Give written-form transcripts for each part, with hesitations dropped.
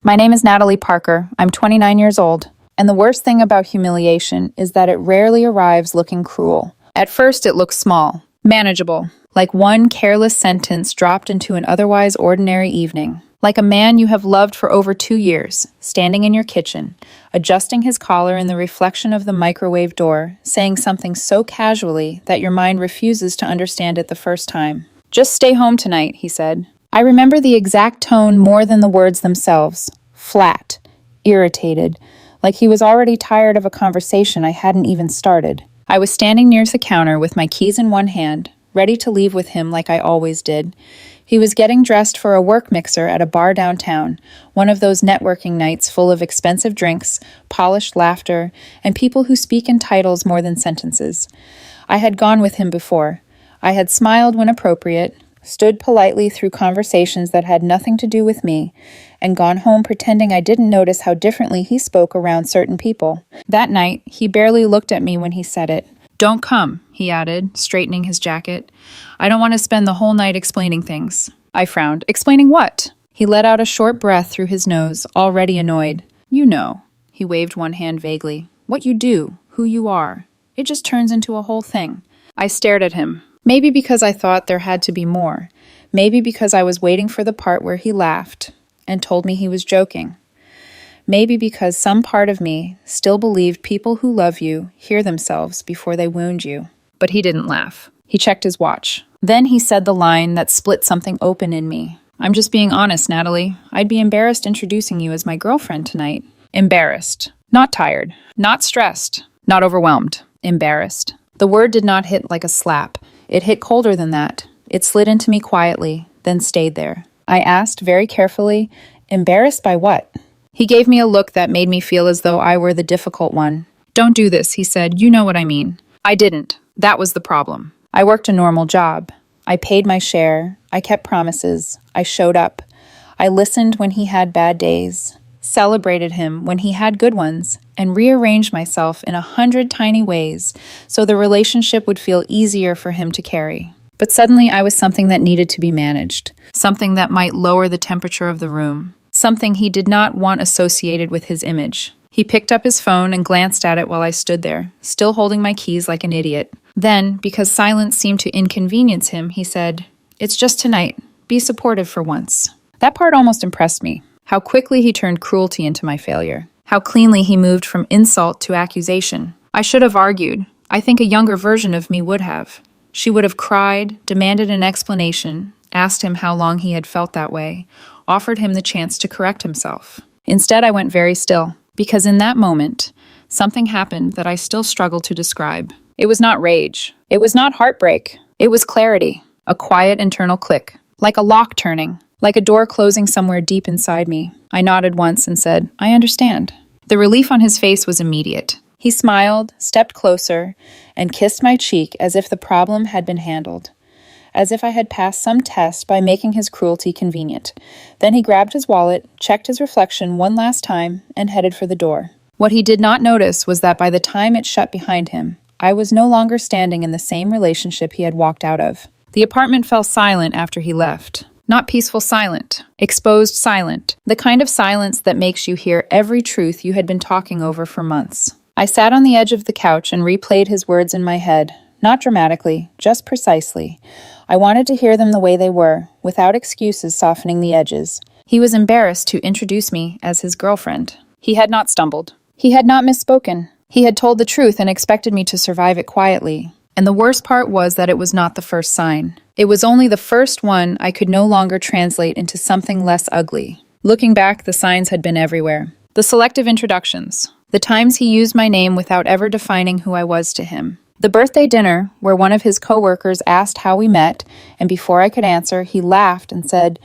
My name is Natalie Parker. I'm 29 years old. And the worst thing about humiliation is that it rarely arrives looking cruel. At first, it looks small, manageable, like one careless sentence dropped into an otherwise ordinary evening. Like a man you have loved for over 2 years, standing in your kitchen, adjusting his collar in the reflection of the microwave door, saying something so casually that your mind refuses to understand it the first time. "Just stay home tonight," he said. I remember the exact tone more than the words themselves. Flat, irritated, like he was already tired of a conversation I hadn't even started. I was standing near the counter with my keys in one hand, ready to leave with him like I always did. He was getting dressed for a work mixer at a bar downtown, one of those networking nights full of expensive drinks, polished laughter, and people who speak in titles more than sentences. I had gone with him before. I had smiled when appropriate, stood politely through conversations that had nothing to do with me, and gone home pretending I didn't notice how differently he spoke around certain people. That night, he barely looked at me when he said it. "Don't come," he added, straightening his jacket. "I don't want to spend the whole night explaining things." I frowned. "Explaining what?" He let out a short breath through his nose, already annoyed. "You know," he waved one hand vaguely. "What you do, who you are. It just turns into a whole thing." I stared at him. Maybe because I thought there had to be more. Maybe because I was waiting for the part where he laughed and told me he was joking. Maybe because some part of me still believed people who love you hear themselves before they wound you. But he didn't laugh. He checked his watch. Then he said the line that split something open in me. "I'm just being honest, Natalie. I'd be embarrassed introducing you as my girlfriend tonight." Embarrassed. Not tired. Not stressed. Not overwhelmed. Embarrassed. The word did not hit like a slap. It hit colder than that. It slid into me quietly, then stayed there. I asked very carefully, "Embarrassed by what?" He gave me a look that made me feel as though I were the difficult one. "Don't do this," he said. "You know what I mean." I didn't. That was the problem. I worked a normal job. I paid my share. I kept promises. I showed up. I listened when he had bad days, celebrated him when he had good ones, and rearranged myself in 100 tiny ways so the relationship would feel easier for him to carry. But suddenly I was something that needed to be managed, something that might lower the temperature of the room, something he did not want associated with his image. He picked up his phone and glanced at it while I stood there, still holding my keys like an idiot. Then, because silence seemed to inconvenience him, he said, "It's just tonight. Be supportive for once." That part almost impressed me. How quickly he turned cruelty into my failure. How cleanly he moved from insult to accusation. I should have argued. I think a younger version of me would have. She would have cried, demanded an explanation, asked him how long he had felt that way, offered him the chance to correct himself. Instead, I went very still, because in that moment, something happened that I still struggle to describe. It was not rage. It was not heartbreak. It was clarity, a quiet internal click, like a lock turning, like a door closing somewhere deep inside me. I nodded once and said, "I understand." The relief on his face was immediate. He smiled, stepped closer, and kissed my cheek as if the problem had been handled, as if I had passed some test by making his cruelty convenient. Then he grabbed his wallet, checked his reflection one last time, and headed for the door. What he did not notice was that by the time it shut behind him, I was no longer standing in the same relationship he had walked out of. The apartment fell silent after he left. Not peaceful silent, exposed silent, the kind of silence that makes you hear every truth you had been talking over for months. I sat on the edge of the couch and replayed his words in my head, not dramatically, just precisely. I wanted to hear them the way they were, without excuses softening the edges. He was embarrassed to introduce me as his girlfriend. He had not stumbled. He had not misspoken. He had told the truth and expected me to survive it quietly. And the worst part was that it was not the first sign. It was only the first one I could no longer translate into something less ugly. Looking back, the signs had been everywhere. The selective introductions. The times he used my name without ever defining who I was to him. The birthday dinner, where one of his coworkers asked how we met, and before I could answer, he laughed and said,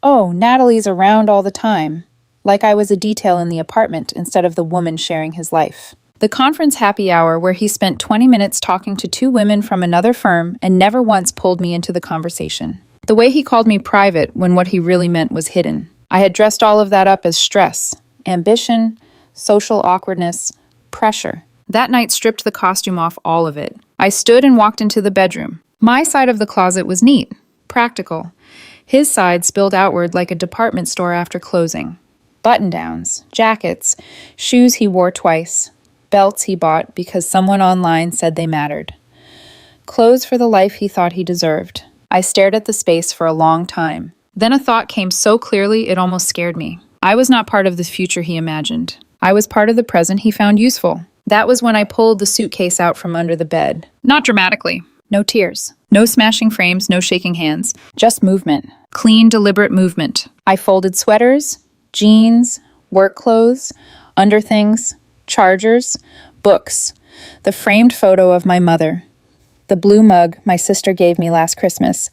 "Oh, Natalie's around all the time," like I was a detail in the apartment instead of the woman sharing his life. The conference happy hour where he spent 20 minutes talking to 2 women from another firm and never once pulled me into the conversation. The way he called me private when what he really meant was hidden. I had dressed all of that up as stress, ambition, social awkwardness, pressure. That night stripped the costume off all of it. I stood and walked into the bedroom. My side of the closet was neat, practical. His side spilled outward like a department store after closing. button-downs, jackets, shoes he wore twice, belts he bought because someone online said they mattered. Clothes for the life he thought he deserved. I stared at the space for a long time. Then a thought came so clearly it almost scared me. I was not part of the future he imagined. I was part of the present he found useful. That was when I pulled the suitcase out from under the bed. Not dramatically. No tears. No smashing frames, no shaking hands. Just movement. Clean, deliberate movement. I folded sweaters, jeans, work clothes, underthings, chargers, books, the framed photo of my mother, the blue mug my sister gave me last Christmas,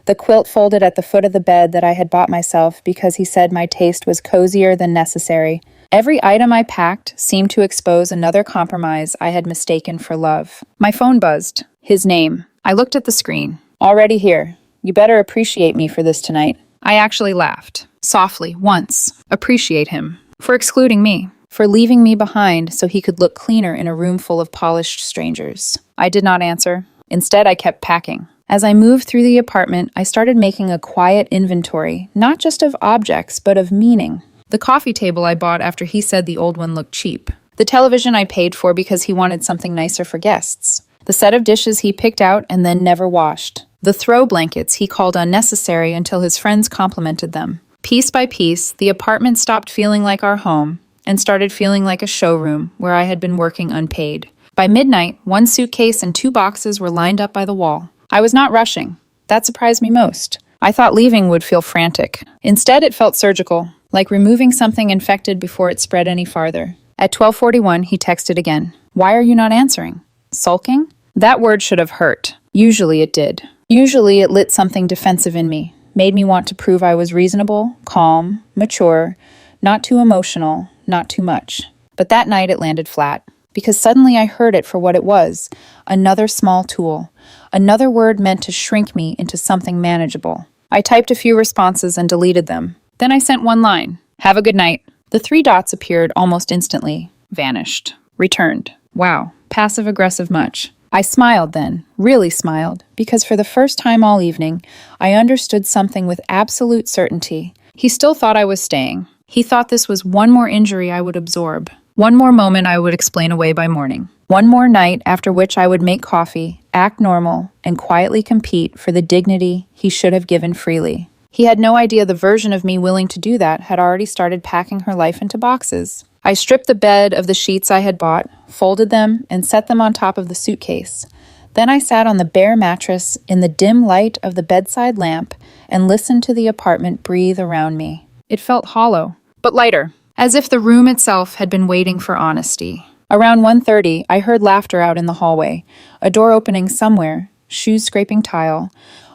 the quilt folded at the foot of the bed that I had bought myself because he said my taste was cozier than necessary. Every item I packed seemed to expose another compromise I had mistaken for love. My phone buzzed. His name. I looked at the screen. Already here. You better appreciate me for this tonight. I actually laughed. Softly, once. Appreciate him. For excluding me. For leaving me behind so he could look cleaner in a room full of polished strangers. I did not answer. Instead, I kept packing. As I moved through the apartment, I started making a quiet inventory, not just of objects, but of meaning. The coffee table I bought after he said the old one looked cheap. The television I paid for because he wanted something nicer for guests. The set of dishes he picked out and then never washed. The throw blankets he called unnecessary until his friends complimented them. Piece by piece, the apartment stopped feeling like our home and started feeling like a showroom where I had been working unpaid. By midnight, one suitcase and 2 boxes were lined up by the wall. I was not rushing. That surprised me most. I thought leaving would feel frantic. Instead, it felt surgical, like removing something infected before it spread any farther. At 12:41, he texted again. Why are you not answering? Sulking? That word should have hurt. Usually it did. Usually it lit something defensive in me, made me want to prove I was reasonable, calm, mature, not too emotional, not too much. But that night it landed flat. Because suddenly I heard it for what it was, another small tool, another word meant to shrink me into something manageable. I typed a few responses and deleted them. Then I sent one line, have a good night. The 3 dots appeared almost instantly, vanished, returned. Wow, passive-aggressive much. I smiled then, really smiled, because for the first time all evening, I understood something with absolute certainty. He still thought I was staying. He thought this was one more injury I would absorb. One more moment I would explain away by morning. One more night after which I would make coffee, act normal, and quietly compete for the dignity he should have given freely. He had no idea the version of me willing to do that had already started packing her life into boxes. I stripped the bed of the sheets I had bought, folded them, and set them on top of the suitcase. Then I sat on the bare mattress in the dim light of the bedside lamp and listened to the apartment breathe around me. It felt hollow, but lighter. As if the room itself had been waiting for honesty. Around 1:30, I heard laughter out in the hallway, a door opening somewhere, shoes scraping tile,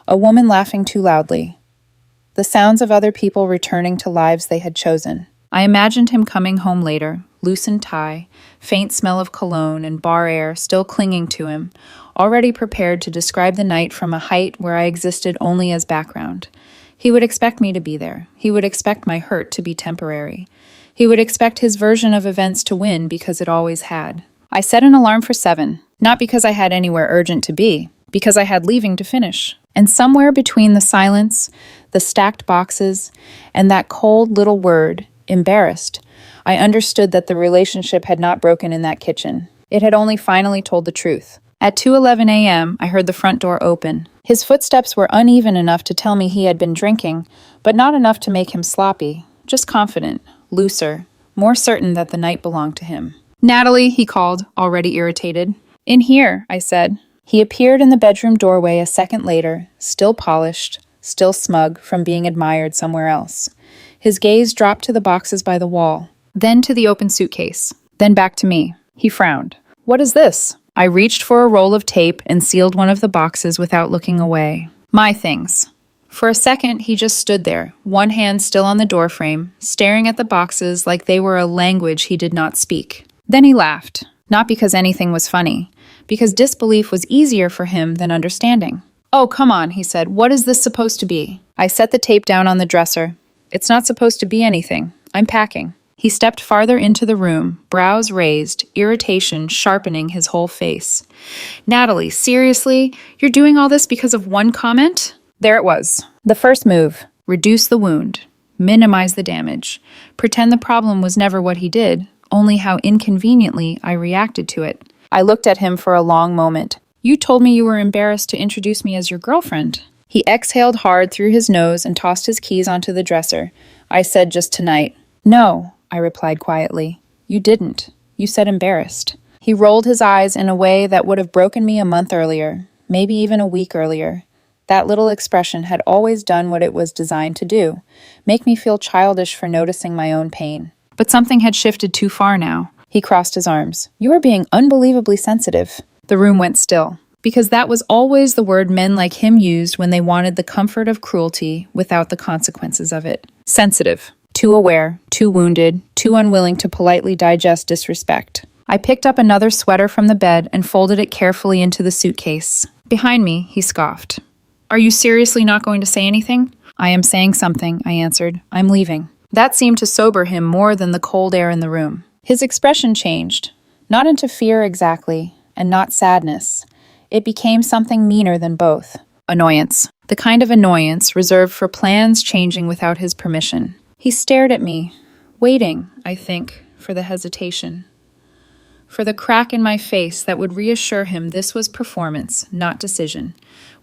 a woman laughing too loudly. The sounds of other people returning to lives they had chosen. I imagined him coming home later, loosened tie, faint smell of cologne and bar air still clinging to him, already prepared to describe the night from a height where I existed only as background. He would expect me to be there. He would expect my hurt to be temporary. He would expect his version of events to win because it always had. I set an alarm for 7, not because I had anywhere urgent to be, because I had leaving to finish. And somewhere between the silence, the stacked boxes, and that cold little word, embarrassed, I understood that the relationship had not broken in that kitchen. It had only finally told the truth. At 2:11 a.m., I heard the front door open. His footsteps were uneven enough to tell me he had been drinking, but not enough to make him sloppy, just confident. Looser, more certain that the night belonged to him. Natalie, he called, already irritated. In here, I said. He appeared in the bedroom doorway a second later, still polished, still smug from being admired somewhere else. His gaze dropped to the boxes by the wall, then to the open suitcase, then back to me. He frowned. What is this? I reached for a roll of tape and sealed one of the boxes without looking away. My things. For a second, he just stood there, one hand still on the doorframe, staring at the boxes like they were a language he did not speak. Then he laughed, not because anything was funny, because disbelief was easier for him than understanding. Oh, come on, he said. What is this supposed to be? I set the tape down on the dresser. It's not supposed to be anything. I'm packing. He stepped farther into the room, brows raised, irritation sharpening his whole face. Natalie, seriously? You're doing all this because of one comment? There it was. The first move. Reduce the wound. minimize the damage, pretend the problem was never what he did, only how inconveniently I reacted to it. I looked at him for a long moment. You told me you were embarrassed to introduce me as your girlfriend. He exhaled hard through his nose and tossed his keys onto the dresser. I said just tonight. No, I replied quietly. You didn't. You said embarrassed. He rolled his eyes in a way that would have broken me a month earlier, maybe even a week earlier. That little expression had always done what it was designed to do, make me feel childish for noticing my own pain. But something had shifted too far now. He crossed his arms. You are being unbelievably sensitive. The room went still, because that was always the word men like him used when they wanted the comfort of cruelty without the consequences of it. Sensitive. Too aware, too wounded, too unwilling to politely digest disrespect. I picked up another sweater from the bed and folded it carefully into the suitcase. Behind me, he scoffed. Are you seriously not going to say anything? I am saying something, I answered. I'm leaving. That seemed to sober him more than the cold air in the room. His expression changed, not into fear exactly, and not sadness. It became something meaner than both. Annoyance. The kind of annoyance reserved for plans changing without his permission. He stared at me, waiting, I think, for the hesitation. For the crack in my face that would reassure him this was performance, not decision.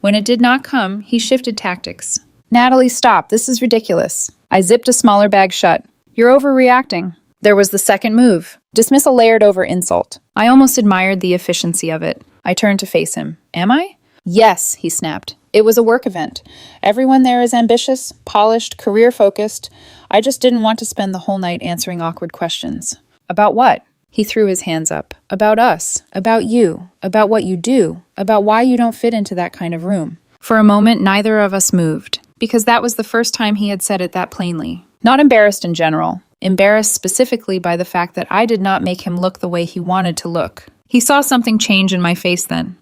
When it did not come, he shifted tactics. Natalie, stop. This is ridiculous. I zipped a smaller bag shut. You're overreacting. There was the second move. Dismissal layered over insult. I almost admired the efficiency of it. I turned to face him. Am I? Yes, he snapped. It was a work event. Everyone there is ambitious, polished, career-focused. I just didn't want to spend the whole night answering awkward questions. About what? He threw his hands up. About us. About you. About what you do. About why you don't fit into that kind of room. For a moment, neither of us moved, because that was the first time he had said it that plainly. Not embarrassed in general. Embarrassed specifically by the fact that I did not make him look the way he wanted to look. He saw something change in my face then.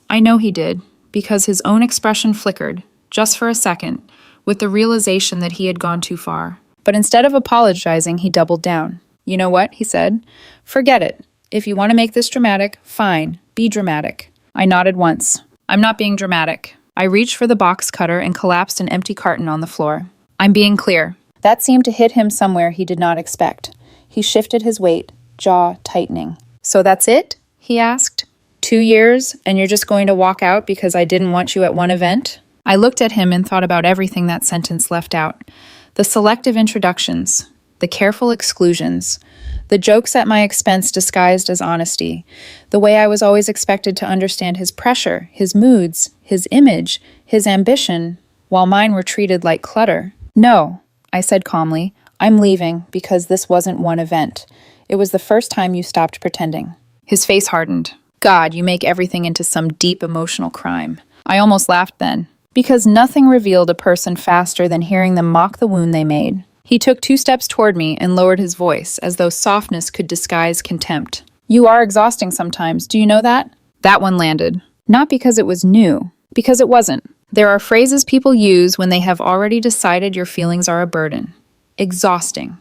I know he did, because his own expression flickered, just for a second, with the realization that he had gone too far. But instead of apologizing, he doubled down. You know what? He said. Forget it. If you want to make this dramatic, fine. Be dramatic. I nodded once. I'm not being dramatic. I reached for the box cutter and collapsed an empty carton on the floor. I'm being clear. That seemed to hit him somewhere he did not expect. He shifted his weight, jaw tightening. So that's it? He asked. 2 years, and you're just going to walk out because I didn't want you at one event? I looked at him and thought about everything that sentence left out. The selective introductions, the careful exclusions, the jokes at my expense disguised as honesty, the way I was always expected to understand his pressure, his moods, his image, his ambition, while mine were treated like clutter. No, I said calmly, I'm leaving because this wasn't one event. It was the first time you stopped pretending. His face hardened. God, you make everything into some deep emotional crime. I almost laughed then, because nothing revealed a person faster than hearing them mock the wound they made. He took 2 steps toward me and lowered his voice, as though softness could disguise contempt. You are exhausting sometimes, do you know that? That one landed. Not because it was new, because it wasn't. There are phrases people use when they have already decided your feelings are a burden. Exhausting.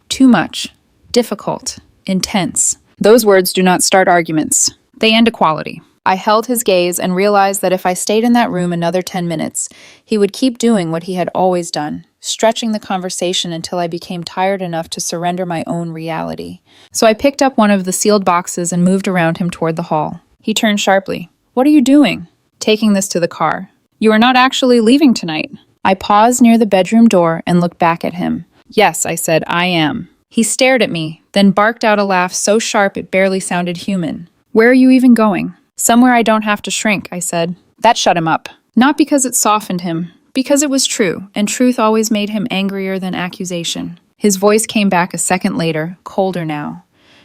Too much. Difficult. Intense. Those words do not start arguments. They end equality. I held his gaze and realized that if I stayed in that room another 10 minutes, he would keep doing what he had always done, stretching the conversation until I became tired enough to surrender my own reality. So I picked up one of the sealed boxes and moved around him toward the hall. He turned sharply. What are you doing? Taking this to the car. You are not actually leaving tonight. I paused near the bedroom door and looked back at him. Yes, I said, I am. He stared at me, then barked out a laugh so sharp it barely sounded human. Where are you even going? Somewhere I don't have to shrink, I said. That shut him up. Not because it softened him, because it was true, and truth always made him angrier than accusation. His voice came back a second later, colder now.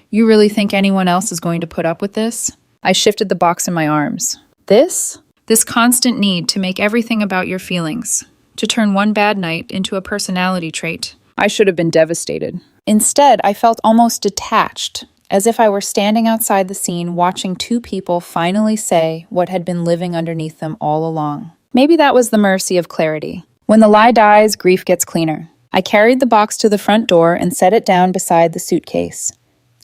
You really think anyone else is going to put up with this? I shifted the box in my arms. This? This constant need to make everything about your feelings, to turn one bad night into a personality trait. I should have been devastated. Instead, I felt almost detached, as if I were standing outside the scene watching 2 people finally say what had been living underneath them all along. Maybe that was the mercy of clarity. When the lie dies, grief gets cleaner. I carried the box to the front door and set it down beside the suitcase.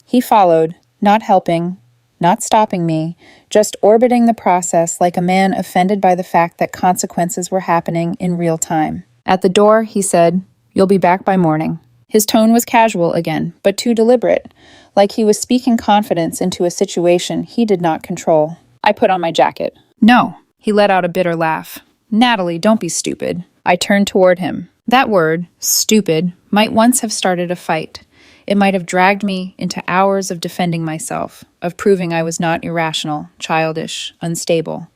He followed, not helping, not stopping me, just orbiting the process like a man offended by the fact that consequences were happening in real time. At the door, he said, You'll be back by morning." His tone was casual again, but too deliberate, like he was speaking confidence into a situation he did not control. I put on my jacket. "No." He let out a bitter laugh. "Natalie, don't be stupid." I turned toward him. That word, stupid, might once have started a fight. It might have dragged me into hours of defending myself, of proving I was not irrational, childish, unstable.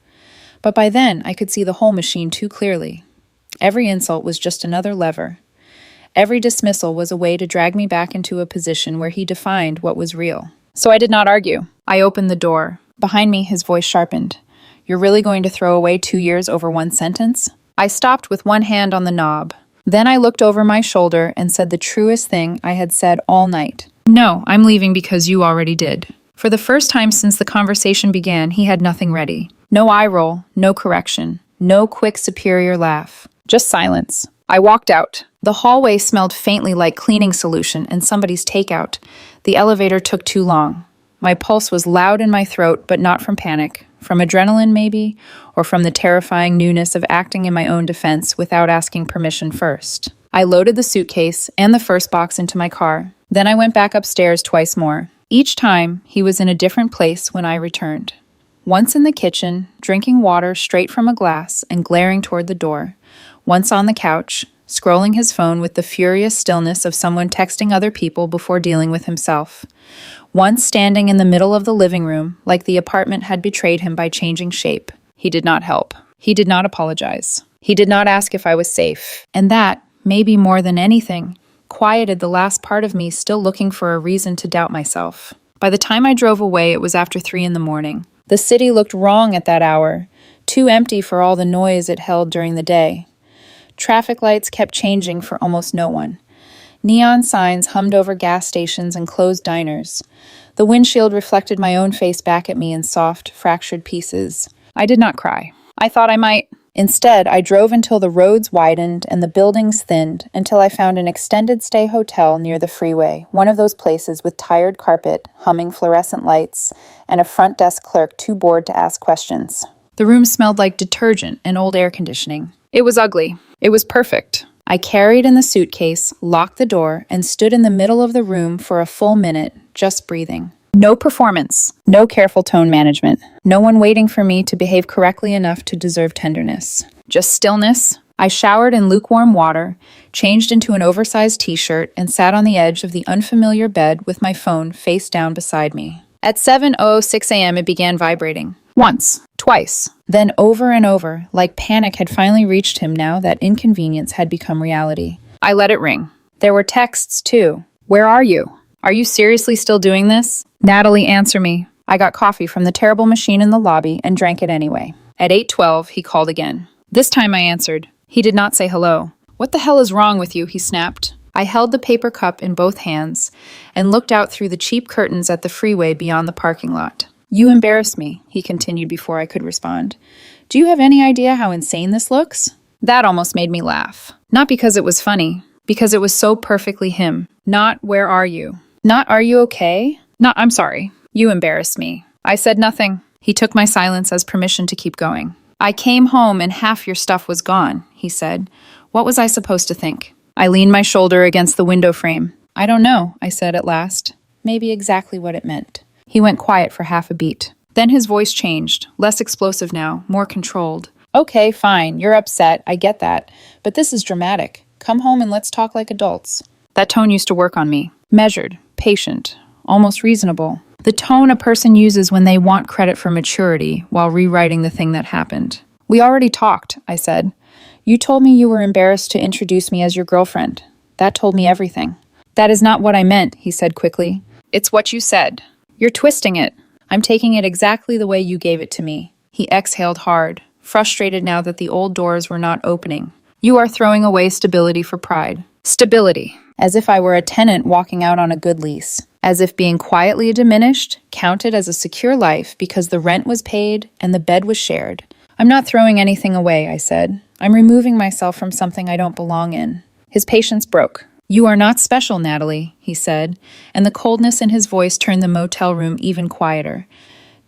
But by then, I could see the whole machine too clearly. Every insult was just another lever. Every dismissal was a way to drag me back into a position where he defined what was real. So I did not argue. I opened the door. Behind me, his voice sharpened. "You're really going to throw away 2 years over one sentence?" I stopped with one hand on the knob. Then I looked over my shoulder and said the truest thing I had said all night. "No, I'm leaving because you already did." For the first time since the conversation began, he had nothing ready. No eye roll, no correction, no quick superior laugh. Just silence. I walked out. The hallway smelled faintly like cleaning solution and somebody's takeout. The elevator took too long. My pulse was loud in my throat, but not from panic. From adrenaline, maybe, or from the terrifying newness of acting in my own defense without asking permission first. I loaded the suitcase and the first box into my car. Then I went back upstairs twice more. Each time, he was in a different place when I returned. Once in the kitchen, drinking water straight from a glass and glaring toward the door. Once on the couch, scrolling his phone with the furious stillness of someone texting other people before dealing with himself. Once standing in the middle of the living room, like the apartment had betrayed him by changing shape. He did not help. He did not apologize. He did not ask if I was safe. And that, maybe more than anything, quieted the last part of me still looking for a reason to doubt myself. By the time I drove away, it was after 3 a.m. The city looked wrong at that hour, too empty for all the noise it held during the day. Traffic lights kept changing for almost no one. Neon signs hummed over gas stations and closed diners. The windshield reflected my own face back at me in soft, fractured pieces. I did not cry. I thought I might. Instead, I drove until the roads widened and the buildings thinned, until I found an extended stay hotel near the freeway, one of those places with tired carpet, humming fluorescent lights, and a front desk clerk too bored to ask questions. The room smelled like detergent and old air conditioning. It was ugly. It was perfect. I carried in the suitcase, locked the door, and stood in the middle of the room for a full minute, just breathing. No performance, no careful tone management, no one waiting for me to behave correctly enough to deserve tenderness. Just stillness. I showered in lukewarm water, changed into an oversized t-shirt, and sat on the edge of the unfamiliar bed with my phone face down beside me. At 7:06 a.m. it began vibrating. Once, twice, then over and over, like panic had finally reached him now that inconvenience had become reality. I let it ring. There were texts, too. "Where are you? Are you seriously still doing this? Natalie, answer me." I got coffee from the terrible machine in the lobby and drank it anyway. At 8:12, he called again. This time I answered. He did not say hello. "What the hell is wrong with you?" he snapped. I held the paper cup in both hands and looked out through the cheap curtains at the freeway beyond the parking lot. "You embarrass me," he continued before I could respond. "Do you have any idea how insane this looks?" That almost made me laugh. Not because it was funny, because it was so perfectly him. Not "where are you?" Not "are you okay?" Not "I'm sorry. You embarrass me." I said nothing. He took my silence as permission to keep going. "I came home and half your stuff was gone," he said. What was I supposed to think? I leaned my shoulder against the window frame. "I don't know," I said at last. Maybe exactly what it meant. He went quiet for half a beat. Then his voice changed, less explosive now, more controlled. "Okay, fine, you're upset, I get that. But this is dramatic. Come home and let's talk like adults." That tone used to work on me. Measured, patient, almost reasonable. The tone a person uses when they want credit for maturity while rewriting the thing that happened. "We already talked," I said. "You told me you were embarrassed to introduce me as your girlfriend. That told me everything." "That is not what I meant," he said quickly. "It's what you said. You're twisting it. I'm taking it exactly the way you gave it to me." He exhaled hard, frustrated now that the old doors were not opening. "You are throwing away stability for pride." Stability. As if I were a tenant walking out on a good lease. As if being quietly diminished counted as a secure life because the rent was paid and the bed was shared. "I'm not throwing anything away," I said. "I'm removing myself from something I don't belong in." His patience broke. "You are not special, Natalie," he said, and the coldness in his voice turned the motel room even quieter.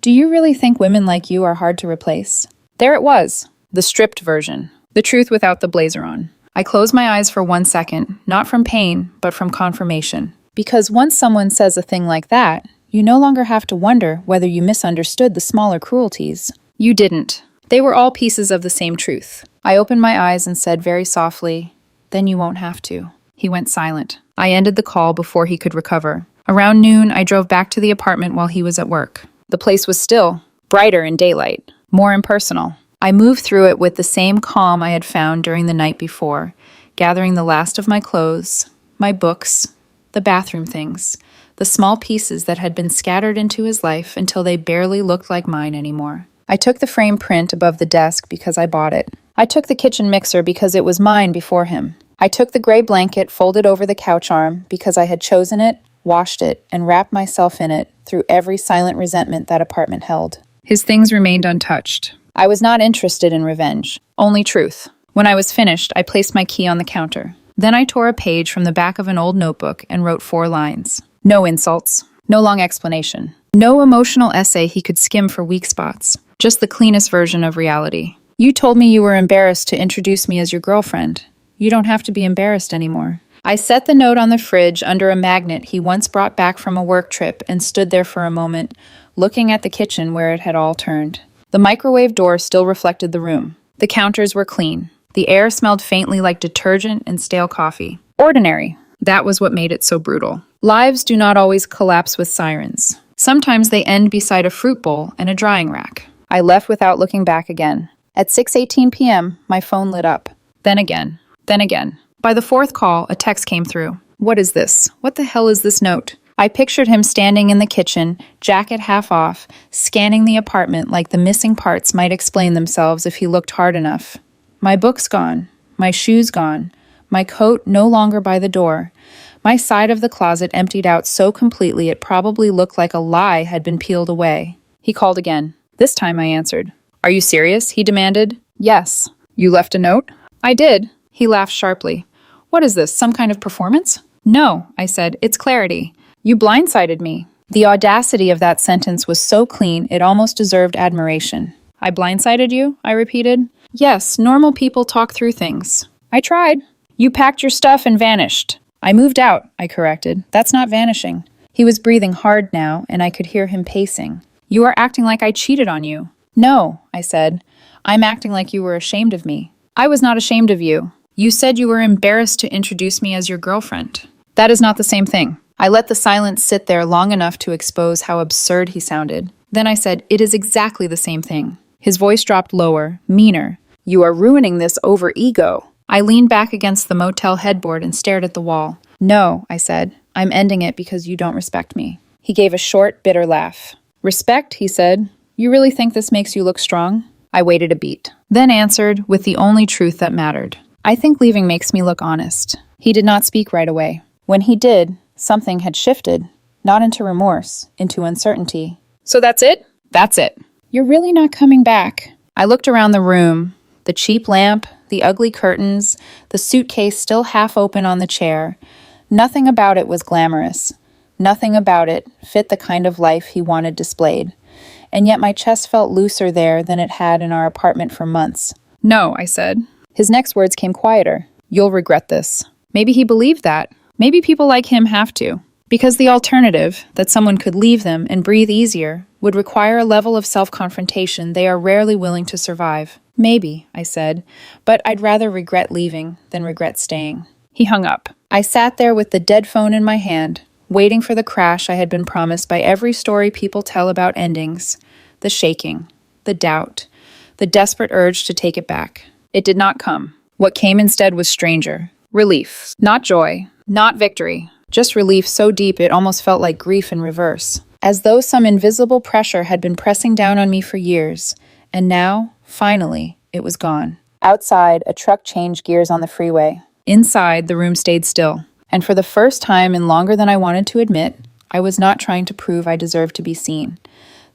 "Do you really think women like you are hard to replace?" There it was, the stripped version, the truth without the blazer on. I closed my eyes for 1 second, not from pain, but from confirmation. Because once someone says a thing like that, you no longer have to wonder whether you misunderstood the smaller cruelties. You didn't. They were all pieces of the same truth. I opened my eyes and said very softly, "Then you won't have to." He went silent. I ended the call before he could recover. Around noon, I drove back to the apartment while he was at work. The place was still, brighter in daylight, more impersonal. I moved through it with the same calm I had found during the night before, gathering the last of my clothes, my books, the bathroom things, the small pieces that had been scattered into his life until they barely looked like mine anymore. I took the frame print above the desk because I bought it. I took the kitchen mixer because it was mine before him. I took the gray blanket folded over the couch arm because I had chosen it, washed it, and wrapped myself in it through every silent resentment that apartment held. His things remained untouched. I was not interested in revenge, only truth. When I was finished, I placed my key on the counter. Then I tore a page from the back of an old notebook and wrote 4 lines. No insults, no long explanation, no emotional essay he could skim for weak spots, just the cleanest version of reality. You told me you were embarrassed to introduce me as your girlfriend. You don't have to be embarrassed anymore. I set the note on the fridge under a magnet he once brought back from a work trip and stood there for a moment, looking at the kitchen where it had all turned. The microwave door still reflected the room. The counters were clean. The air smelled faintly like detergent and stale coffee. Ordinary. That was what made it so brutal. Lives do not always collapse with sirens. Sometimes they end beside a fruit bowl and a drying rack. I left without looking back again. At 6:18 p.m., my phone lit up. Then again. Then again. By the 4th call, a text came through. What is this? What the hell is this note? I pictured him standing in the kitchen, jacket half off, scanning the apartment like the missing parts might explain themselves if he looked hard enough. My book's gone. My shoes gone. My coat no longer by the door. My side of the closet emptied out so completely it probably looked like a lie had been peeled away. He called again. This time I answered. Are you serious? He demanded. Yes. You left a note? I did. He laughed sharply. What is this, some kind of performance? No, I said. It's clarity. You blindsided me. The audacity of that sentence was so clean it almost deserved admiration. I blindsided you? I repeated. Yes, normal people talk through things. I tried. You packed your stuff and vanished. I moved out, I corrected. That's not vanishing. He was breathing hard now, and I could hear him pacing. You are acting like I cheated on you. No, I said. I'm acting like you were ashamed of me. I was not ashamed of you. You said you were embarrassed to introduce me as your girlfriend. That is not the same thing. I let the silence sit there long enough to expose how absurd he sounded. Then I said, it is exactly the same thing. His voice dropped lower, meaner. You are ruining this over ego. I leaned back against the motel headboard and stared at the wall. No, I said. I'm ending it because you don't respect me. He gave a short, bitter laugh. Respect, he said. You really think this makes you look strong? I waited a beat, then answered with the only truth that mattered. I think leaving makes me look honest. He did not speak right away. When he did, something had shifted, not into remorse, into uncertainty. So that's it? That's it. You're really not coming back. I looked around the room, the cheap lamp, the ugly curtains, the suitcase still half open on the chair. Nothing about it was glamorous. Nothing about it fit the kind of life he wanted displayed. And yet my chest felt looser there than it had in our apartment for months. No, I said. His next words came quieter. You'll regret this. Maybe he believed that. Maybe people like him have to. Because the alternative, that someone could leave them and breathe easier, would require a level of self-confrontation they are rarely willing to survive. Maybe, I said, but I'd rather regret leaving than regret staying. He hung up. I sat there with the dead phone in my hand, waiting for the crash I had been promised by every story people tell about endings. The shaking, the doubt, the desperate urge to take it back. It did not come. What came instead was stranger. Relief. Not joy. Not victory. Just relief so deep it almost felt like grief in reverse. As though some invisible pressure had been pressing down on me for years. And now, finally, it was gone. Outside, a truck changed gears on the freeway. Inside, the room stayed still. And for the first time in longer than I wanted to admit, I was not trying to prove I deserved to be seen.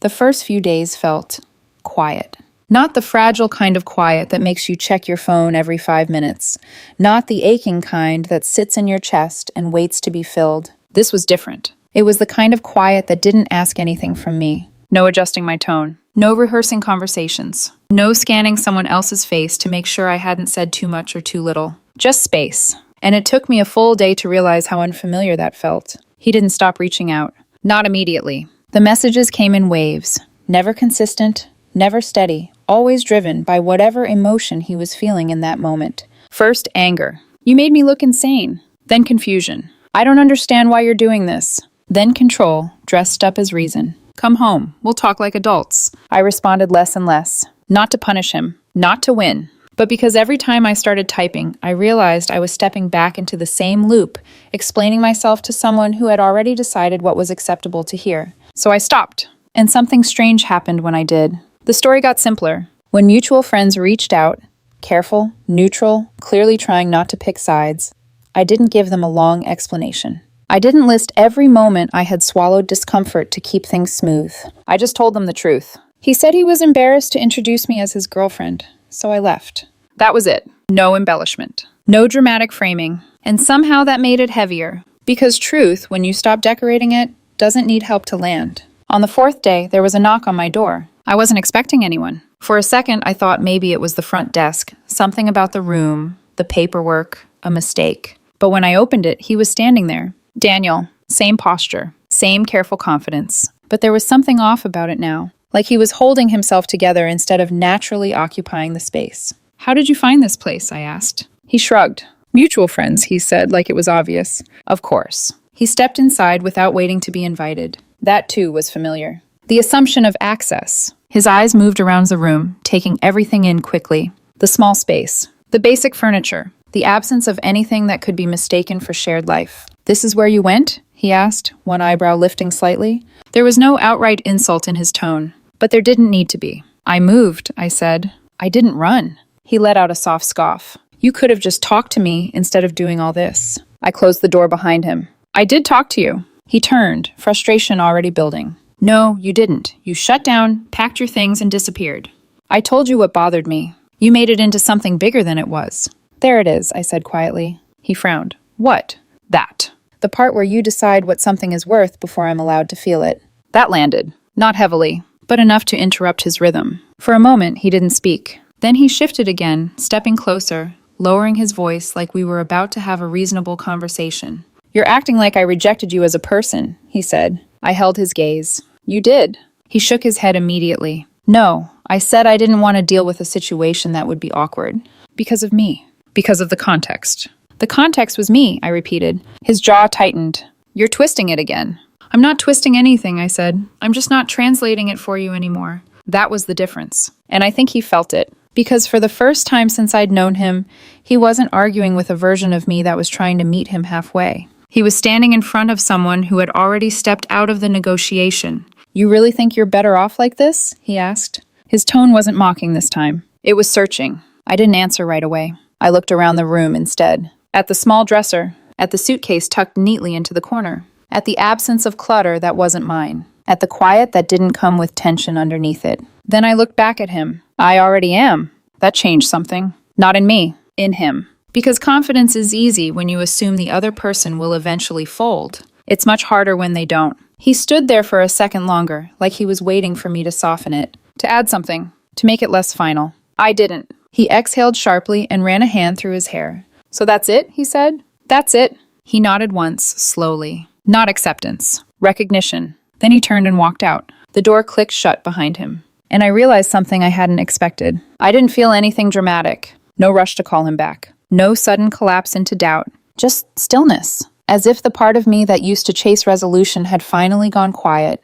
The first few days felt quiet. Not the fragile kind of quiet that makes you check your phone every 5 minutes. Not the aching kind that sits in your chest and waits to be filled. This was different. It was the kind of quiet that didn't ask anything from me. No adjusting my tone. No rehearsing conversations. No scanning someone else's face to make sure I hadn't said too much or too little. Just space. And it took me a full day to realize how unfamiliar that felt. He didn't stop reaching out. Not immediately. The messages came in waves. Never consistent, never steady, always driven by whatever emotion he was feeling in that moment. First, anger. You made me look insane. Then confusion. I don't understand why you're doing this. Then control, dressed up as reason. Come home. We'll talk like adults. I responded less and less. Not to punish him. Not to win. But because every time I started typing, I realized I was stepping back into the same loop, explaining myself to someone who had already decided what was acceptable to hear. So I stopped. And something strange happened when I did. The story got simpler. When mutual friends reached out, careful, neutral, clearly trying not to pick sides, I didn't give them a long explanation. I didn't list every moment I had swallowed discomfort to keep things smooth. I just told them the truth. He said he was embarrassed to introduce me as his girlfriend, so I left. That was it. No embellishment. No dramatic framing. And somehow that made it heavier. Because truth, when you stop decorating it, doesn't need help to land. On the fourth day, there was a knock on my door. I wasn't expecting anyone. For a second, I thought maybe it was the front desk, something about the room, the paperwork, a mistake. But when I opened it, he was standing there. Daniel, same posture, same careful confidence. But there was something off about it now, like he was holding himself together instead of naturally occupying the space. How did you find this place? I asked. He shrugged. Mutual friends, he said, like it was obvious. Of course. He stepped inside without waiting to be invited. That too was familiar. The assumption of access. His eyes moved around the room, taking everything in quickly. The small space, the basic furniture, the absence of anything that could be mistaken for shared life. This is where you went? He asked, one eyebrow lifting slightly. There was no outright insult in his tone, but there didn't need to be. I moved, I said. I didn't run. He let out a soft scoff. You could have just talked to me instead of doing all this. I closed the door behind him. I did talk to you. He turned, frustration already building. No, you didn't. You shut down, packed your things, and disappeared. I told you what bothered me. You made it into something bigger than it was. There it is, I said quietly. He frowned. What? That. The part where you decide what something is worth before I'm allowed to feel it. That landed. Not heavily, but enough to interrupt his rhythm. For a moment, he didn't speak. Then he shifted again, stepping closer, lowering his voice like we were about to have a reasonable conversation. You're acting like I rejected you as a person, he said. I held his gaze. You did. He shook his head immediately. No, I said I didn't want to deal with a situation that would be awkward. Because of me. Because of the context. The context was me, I repeated. His jaw tightened. You're twisting it again. I'm not twisting anything, I said. I'm just not translating it for you anymore. That was the difference. And I think he felt it. Because for the first time since I'd known him, he wasn't arguing with a version of me that was trying to meet him halfway. He was standing in front of someone who had already stepped out of the negotiation. You really think you're better off like this? He asked. His tone wasn't mocking this time. It was searching. I didn't answer right away. I looked around the room instead. At the small dresser, at the suitcase tucked neatly into the corner, at the absence of clutter that wasn't mine, at the quiet that didn't come with tension underneath it. Then I looked back at him. I already am. That changed something. Not in me, in him. Because confidence is easy when you assume the other person will eventually fold. It's much harder when they don't. He stood there for a second longer, like he was waiting for me to soften it, to add something, to make it less final. I didn't. He exhaled sharply and ran a hand through his hair. So that's it, he said. That's it. He nodded once, slowly. Not acceptance. Recognition. Then he turned and walked out. The door clicked shut behind him. And I realized something I hadn't expected. I didn't feel anything dramatic. No rush to call him back. No sudden collapse into doubt. Just stillness. As if the part of me that used to chase resolution had finally gone quiet.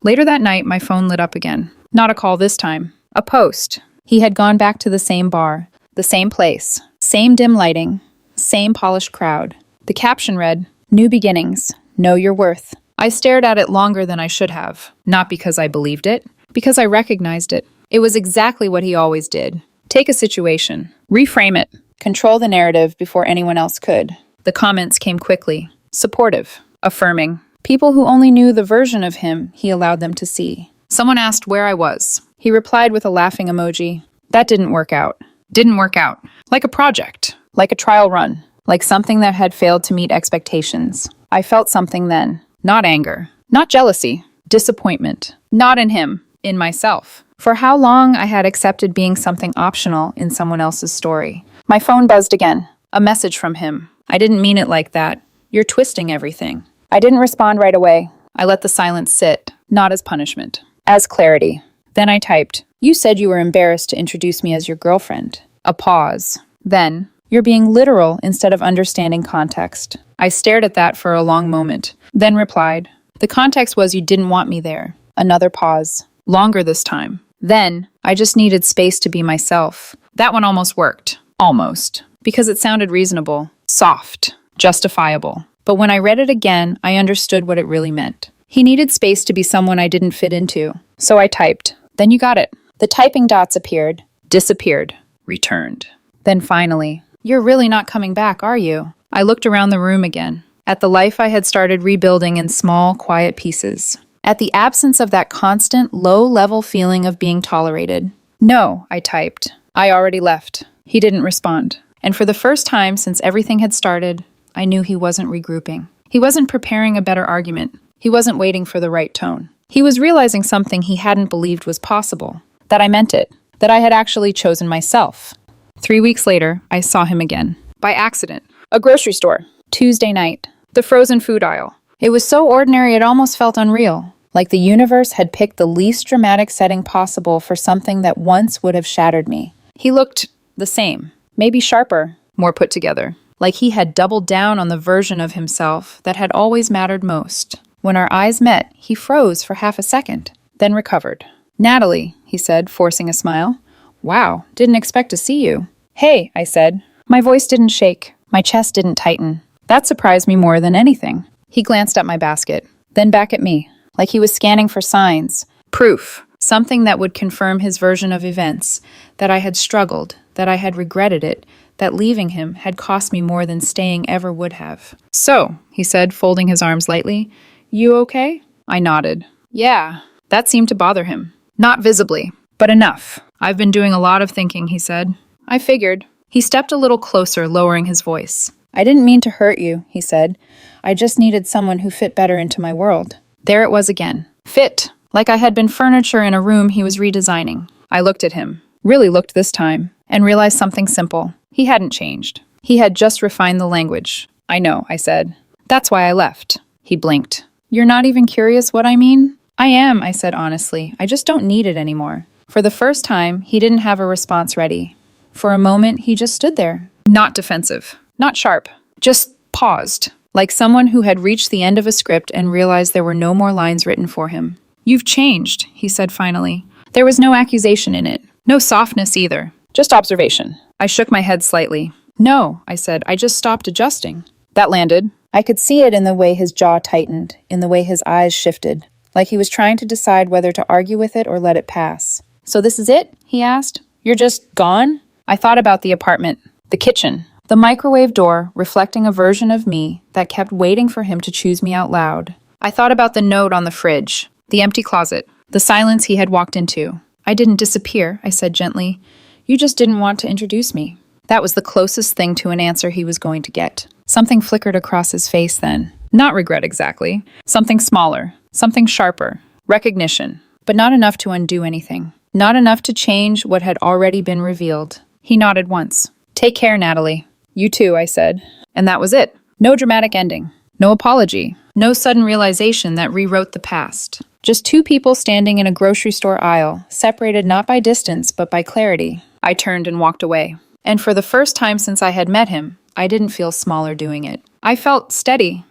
Later that night, my phone lit up again. Not a call this time. A post. He had gone back to the same bar. The same place. Same dim lighting. Same polished crowd. The caption read, New beginnings. Know your worth. I stared at it longer than I should have. Not because I believed it. Because I recognized it. It was exactly what he always did. Take a situation. Reframe it. Control the narrative before anyone else could. The comments came quickly. Supportive. Affirming. People who only knew the version of him he allowed them to see. Someone asked where I was. He replied with a laughing emoji. That didn't work out. Didn't work out. Like a project. Like a trial run. Like something that had failed to meet expectations. I felt something then. Not anger. Not jealousy. Disappointment. Not in him. In myself. For how long I had accepted being something optional in someone else's story. My phone buzzed again. A message from him. I didn't mean it like that. You're twisting everything. I didn't respond right away. I let the silence sit, not as punishment, as clarity. Then I typed, "You said you were embarrassed to introduce me as your girlfriend." A pause. Then, "You're being literal instead of understanding context." I stared at that for a long moment, then replied, "The context was you didn't want me there." Another pause. Longer this time. Then, "I just needed space to be myself." That one almost worked. Almost. Because it sounded reasonable, soft, justifiable. But when I read it again, I understood what it really meant. He needed space to be someone I didn't fit into. So I typed. Then you got it. The typing dots appeared, disappeared, returned. Then finally, "You're really not coming back, are you?" I looked around the room again, at the life I had started rebuilding in small, quiet pieces, at the absence of that constant, low-level feeling of being tolerated. "No," I typed. "I already left." He didn't respond. And for the first time since everything had started, I knew he wasn't regrouping. He wasn't preparing a better argument. He wasn't waiting for the right tone. He was realizing something he hadn't believed was possible. That I meant it. That I had actually chosen myself. 3 weeks later, I saw him again. By accident. A grocery store. Tuesday night. The frozen food aisle. It was so ordinary it almost felt unreal. Like the universe had picked the least dramatic setting possible for something that once would have shattered me. He looked the same. Maybe sharper. More put together. Like he had doubled down on the version of himself that had always mattered most. When our eyes met, he froze for half a second, then recovered. "Natalie," he said, forcing a smile. "Wow, didn't expect to see you." "Hey," I said. My voice didn't shake. My chest didn't tighten. That surprised me more than anything. He glanced at my basket, then back at me, like he was scanning for signs, proof, something that would confirm his version of events, that I had struggled, that I had regretted it, that leaving him had cost me more than staying ever would have. "So," he said, folding his arms lightly, "you okay?" I nodded. "Yeah." That seemed to bother him. Not visibly, but enough. "I've been doing a lot of thinking," he said. I figured. He stepped a little closer, lowering his voice. "I didn't mean to hurt you," he said. "I just needed someone who fit better into my world." There it was again. Fit. Like I had been furniture in a room he was redesigning. I looked at him. Really looked this time. And realized something simple. He hadn't changed. He had just refined the language. "I know," I said. "That's why I left." He blinked. "You're not even curious what I mean?" "I am," I said honestly. "I just don't need it anymore." For the first time, he didn't have a response ready. For a moment, he just stood there. Not defensive. Not sharp. Just paused. Like someone who had reached the end of a script and realized there were no more lines written for him. "You've changed," he said finally. There was no accusation in it. No softness either. Just observation. I shook my head slightly. "No," I said. "I just stopped adjusting." That landed. I could see it in the way his jaw tightened, in the way his eyes shifted, like he was trying to decide whether to argue with it or let it pass. "So this is it?" he asked. "You're just gone?" I thought about the apartment, the kitchen, the microwave door reflecting a version of me that kept waiting for him to choose me out loud. I thought about the note on the fridge, the empty closet, the silence he had walked into. "I didn't disappear," I said gently. "You just didn't want to introduce me." That was the closest thing to an answer he was going to get. Something flickered across his face then. Not regret exactly. Something smaller. Something sharper. Recognition. But not enough to undo anything. Not enough to change what had already been revealed. He nodded once. "Take care, Natalie." "You too," I said. And that was it. No dramatic ending. No apology. No sudden realization that rewrote the past. Just two people standing in a grocery store aisle, separated not by distance, but by clarity. I turned and walked away. And for the first time since I had met him, I didn't feel smaller doing it. I felt steady.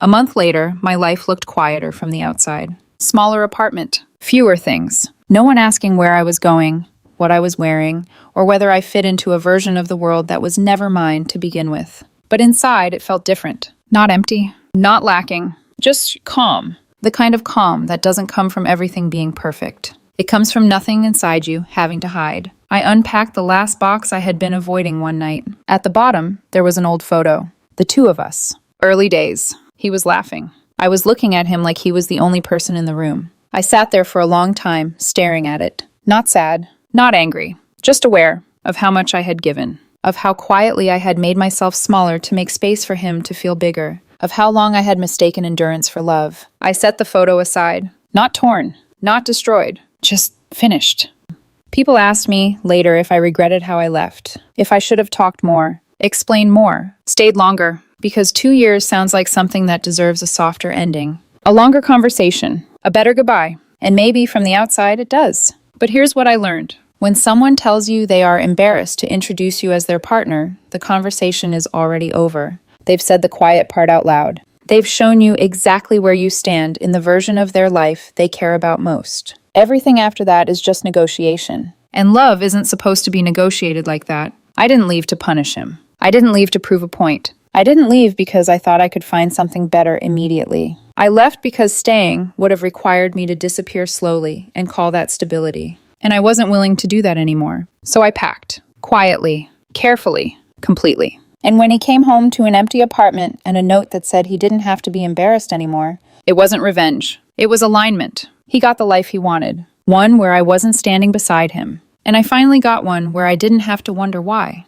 A month later, my life looked quieter from the outside. Smaller apartment. Fewer things. No one asking where I was going, what I was wearing, or whether I fit into a version of the world that was never mine to begin with. But inside, it felt different. Not empty. Not lacking. Just calm. The kind of calm that doesn't come from everything being perfect. It comes from nothing inside you having to hide. I unpacked the last box I had been avoiding one night. At the bottom, there was an old photo. The two of us. Early days. He was laughing. I was looking at him like he was the only person in the room. I sat there for a long time, staring at it. Not sad. Not angry. Just aware of how much I had given. Of how quietly I had made myself smaller to make space for him to feel bigger. Of how long I had mistaken endurance for love. I set the photo aside. Not torn. Not destroyed. Just finished. People asked me later if I regretted how I left, if I should have talked more, Explain more. Stayed longer, because 2 years sounds like something that deserves a softer ending. A longer conversation, a better goodbye. And maybe from the outside it does. But here's what I learned. When someone tells you they are embarrassed to introduce you as their partner, the conversation is already over. They've said the quiet part out loud. They've shown you exactly where you stand in the version of their life they care about most. Everything after that is just negotiation. And love isn't supposed to be negotiated like that. I didn't leave to punish him. I didn't leave to prove a point. I didn't leave because I thought I could find something better immediately. I left because staying would have required me to disappear slowly and call that stability. And I wasn't willing to do that anymore. So I packed. Quietly. Carefully. Completely. And when he came home to an empty apartment and a note that said he didn't have to be embarrassed anymore, it wasn't revenge. It was alignment. He got the life he wanted. One where I wasn't standing beside him. And I finally got one where I didn't have to wonder why.